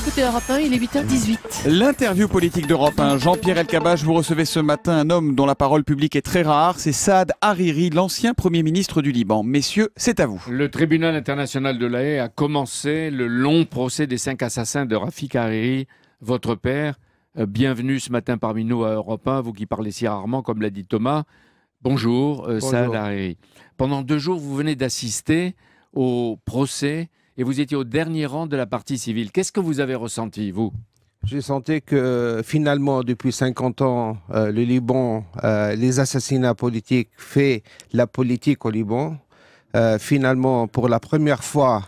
écoutez Europe 1, il est 8h18. L'interview politique d'Europe 1. Jean-Pierre Elkabbach, vous recevez ce matin un homme dont la parole publique est très rare. C'est Saad Hariri, l'ancien Premier ministre du Liban. Messieurs, c'est à vous. Le tribunal international de La Haye a commencé le long procès des 5 assassins de Rafik Hariri, votre père. Bienvenue ce matin parmi nous à Europe 1, vous qui parlez si rarement, comme l'a dit Thomas. Bonjour, Saad Hariri. Pendant 2 jours, vous venez d'assister au procès et vous étiez au dernier rang de la partie civile. Qu'est-ce que vous avez ressenti, vous ? J'ai senti que finalement, depuis 50 ans, le Liban, les assassinats politiques fait la politique au Liban. Finalement, pour la première fois,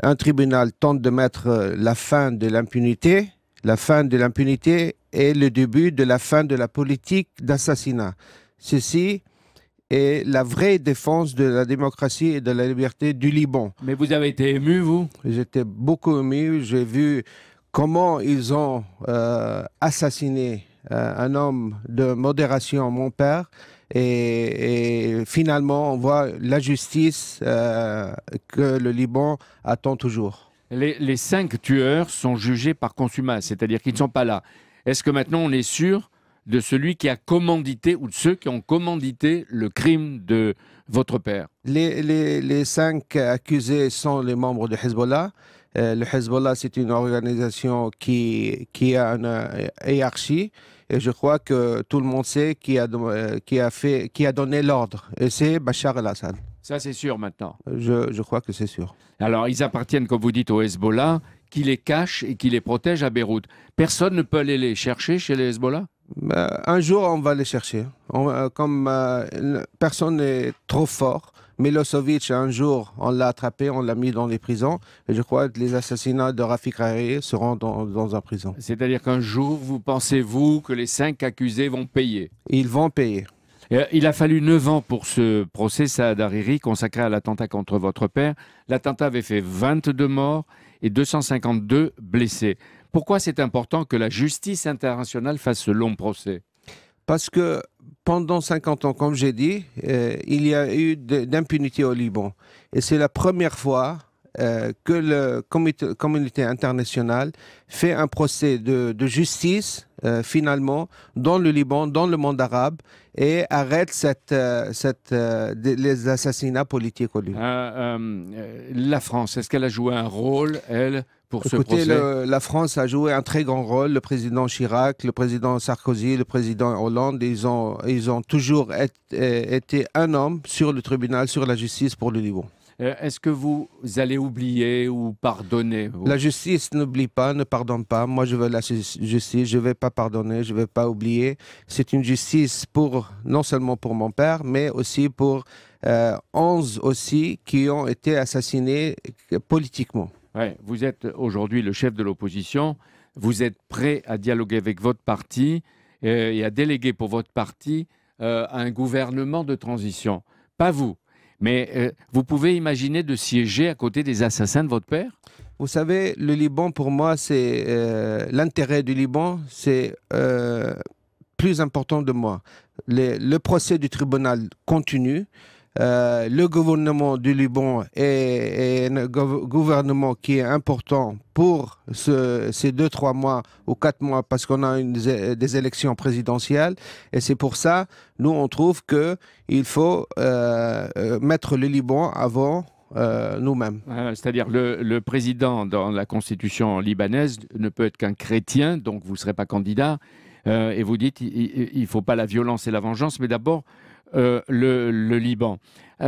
un tribunal tente de mettre la fin de l'impunité. La fin de l'impunité est le début de la fin de la politique d'assassinat. Ceci est la vraie défense de la démocratie et de la liberté du Liban. Mais vous avez été ému, vous ? J'étais beaucoup ému. J'ai vu comment ils ont assassiné un homme de modération, mon père. Et finalement, on voit la justice que le Liban attend toujours. Les 5 tueurs sont jugés par contumace, c'est-à-dire qu'ils ne sont pas là. Est-ce que maintenant on est sûr de celui qui a commandité ou de ceux qui ont commandité le crime de votre père? Les 5 accusés sont les membres de Hezbollah. Le Hezbollah, c'est une organisation qui a une hiérarchie. Et je crois que tout le monde sait qui a donné l'ordre. Et c'est Bachar el-Assad. Ça, c'est sûr maintenant. Je crois que c'est sûr. Alors, ils appartiennent, comme vous dites, au Hezbollah, qui les cache et qui les protège à Beyrouth. Personne ne peut aller les chercher chez les Hezbollah ? Un jour, on va les chercher. Personne n'est trop fort. Milosevic, un jour, on l'a attrapé, on l'a mis dans les prisons. Et je crois que les assassinats de Rafik Hariri seront dans une prison. C'est-à-dire qu'un jour, vous pensez-vous que les 5 accusés vont payer ? Ils vont payer. Il a fallu 9 ans pour ce procès, Saad Hariri, consacré à l'attentat contre votre père. L'attentat avait fait 22 morts et 252 blessés. Pourquoi c'est important que la justice internationale fasse ce long procès ? Parce que pendant 50 ans, comme j'ai dit, il y a eu d'impunité au Liban. Et c'est la première fois que la communauté internationale fait un procès de justice, finalement, dans le Liban, dans le monde arabe, et arrête les assassinats politiques au Liban. La France, est-ce qu'elle a joué un rôle, elle, pour ce Écoutez, procès ? la France a joué un très grand rôle. Le président Chirac, le président Sarkozy, le président Hollande, ils ont toujours été un homme sur le tribunal, sur la justice pour le Liban. Est-ce que vous allez oublier ou pardonner, vous ? La justice n'oublie pas, ne pardonne pas. Moi, je veux la justice. Je ne vais pas pardonner, je ne vais pas oublier. C'est une justice non seulement pour mon père, mais aussi pour 11 aussi qui ont été assassinés politiquement. Ouais, vous êtes aujourd'hui le chef de l'opposition. Vous êtes prêt à dialoguer avec votre parti et à déléguer pour votre parti un gouvernement de transition. Pas vous. Mais vous pouvez imaginer de siéger à côté des assassins de votre père ? Vous savez, le Liban, pour moi, c'est l'intérêt du Liban, c'est plus important de moi. Le procès du tribunal continue. Le gouvernement du Liban est un gouvernement qui est important pour ces 2-3 mois ou 4 mois parce qu'on a des élections présidentielles. Et c'est pour ça, nous, on trouve qu'il faut mettre le Liban avant nous-mêmes. C'est-à-dire le président dans la constitution libanaise ne peut être qu'un chrétien, donc vous ne serez pas candidat. Et vous dites il ne faut pas la violence et la vengeance, mais d'abord le Liban.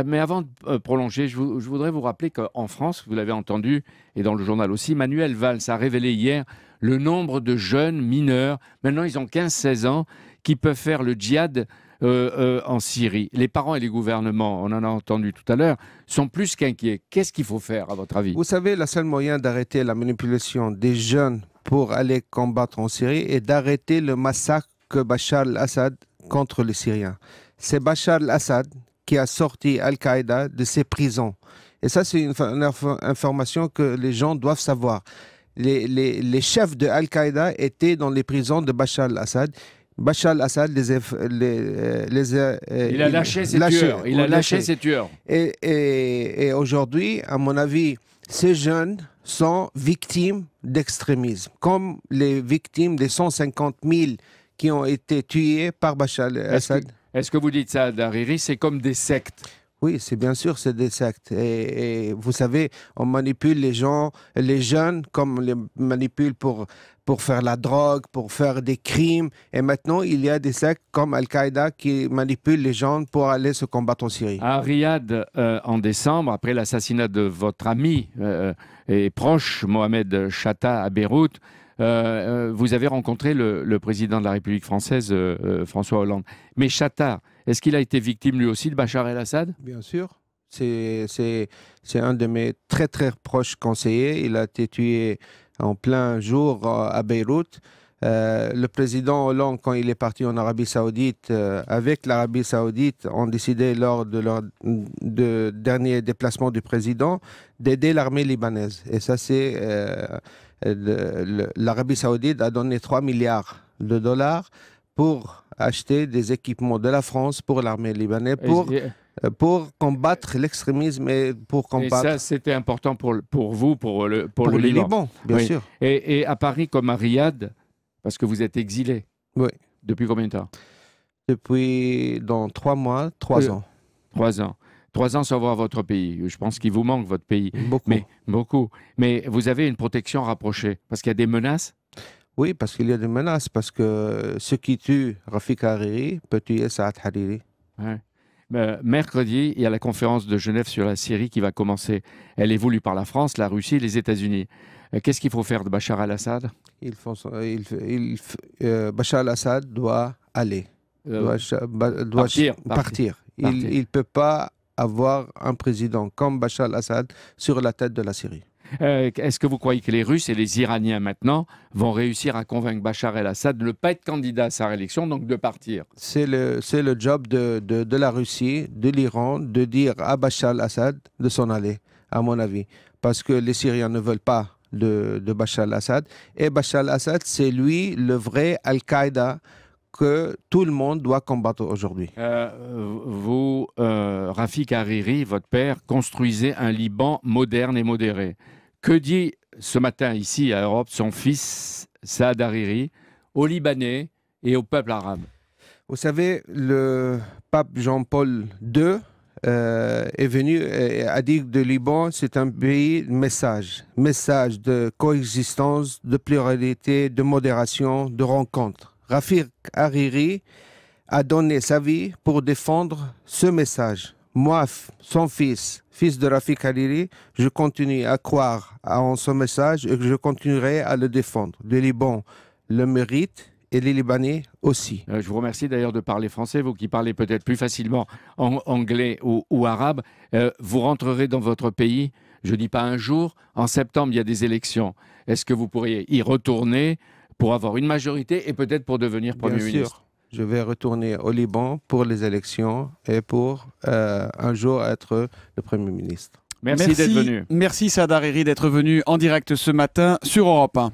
Mais avant de prolonger, je voudrais vous rappeler qu'en France, vous l'avez entendu, et dans le journal aussi, Manuel Valls a révélé hier le nombre de jeunes mineurs, maintenant ils ont 15-16 ans, qui peuvent faire le djihad en Syrie. Les parents et les gouvernements, on en a entendu tout à l'heure, sont plus qu'inquiets. Qu'est-ce qu'il faut faire, à votre avis ? Vous savez, le seul moyen d'arrêter la manipulation des jeunes pour aller combattre en Syrie est d'arrêter le massacre que Bachar el-Assad contre les Syriens. C'est Bachar el-Assad qui a sorti Al-Qaïda de ses prisons. Et ça, c'est une information que les gens doivent savoir. Les chefs de Al-Qaïda étaient dans les prisons de Bachar el-Assad. Bachar el-Assad il a lâché ses tueurs. Il a lâché ses tueurs. Et aujourd'hui, à mon avis, ces jeunes sont victimes d'extrémisme, comme les victimes des 150 000 qui ont été tués par Bachar el-Assad. Est-ce que vous dites ça, Hariri, c'est comme des sectes? Oui, c'est bien sûr, c'est des sectes. Et vous savez, on manipule les gens, les jeunes, comme on les manipule pour faire la drogue, pour faire des crimes. Et maintenant, il y a des sectes comme Al-Qaïda qui manipulent les gens pour aller se combattre en Syrie. À Riyad, en décembre, après l'assassinat de votre ami et proche, Mohamed Chatta, à Beyrouth, vous avez rencontré le président de la République française, François Hollande. Mais Chatta, est-ce qu'il a été victime lui aussi de Bachar el-Assad? Bien sûr. C'est un de mes très très proches conseillers. Il a été tué en plein jour à Beyrouth. Le président Hollande, quand il est parti en Arabie Saoudite, avec l'Arabie Saoudite, ont décidé lors de leur dernier déplacement du président d'aider l'armée libanaise. Et ça, c'est l'Arabie Saoudite a donné 3 milliards de dollars pour acheter des équipements de la France pour l'armée libanaise, pour combattre l'extrémisme et pour combattre... Et ça, c'était important pour vous, pour le Liban, bien sûr. Et à Paris comme à Riyad, parce que vous êtes exilé. Oui. Depuis combien de temps? Depuis, dans 3 mois, 3 ans. 3 ans. 3 ans sans voir votre pays. Je pense qu'il vous manque votre pays. Beaucoup. Beaucoup. Mais vous avez une protection rapprochée, parce qu'il y a des menaces? Oui, parce qu'il y a des menaces, parce que ce qui tue Rafik Hariri peut tuer Saad Hariri. Ouais. Mercredi, il y a la conférence de Genève sur la Syrie qui va commencer. Elle est voulue par la France, la Russie et les États-Unis. Qu'est-ce qu'il faut faire de Bachar el-Assad? Bachar el-Assad doit aller, doit partir. Il ne peut pas avoir un président comme Bachar el-Assad sur la tête de la Syrie. Est-ce que vous croyez que les Russes et les Iraniens maintenant vont réussir à convaincre Bachar el-Assad de ne pas être candidat à sa réélection, donc de partir? C'est le job de la Russie, de l'Iran, de dire à Bachar el-Assad de s'en aller, à mon avis. Parce que les Syriens ne veulent pas de Bachar el-Assad. Et Bachar el-Assad, c'est lui le vrai Al-Qaïda que tout le monde doit combattre aujourd'hui. Vous, Rafik Hariri, votre père, construisez un Liban moderne et modéré. Que dit ce matin ici à Europe son fils Saad Hariri aux Libanais et au peuple arabe? Vous savez, le pape Jean-Paul II est venu et a dit que le Liban, c'est un pays message de coexistence, de pluralité, de modération, de rencontre. Rafik Hariri a donné sa vie pour défendre ce message. Moi, son fils de Rafik Hariri, je continue à croire en ce message et je continuerai à le défendre. Le Liban le mérite et les Libanais aussi. Je vous remercie d'ailleurs de parler français, vous qui parlez peut-être plus facilement anglais ou arabe. Vous rentrerez dans votre pays, je ne dis pas un jour, en septembre il y a des élections. Est-ce que vous pourriez y retourner pour avoir une majorité et peut-être pour devenir Premier ministre? Bien sûr. Je vais retourner au Liban pour les élections et pour un jour être le Premier ministre. Merci d'être venu. Merci Saad Hariri d'être venu en direct ce matin sur Europe 1.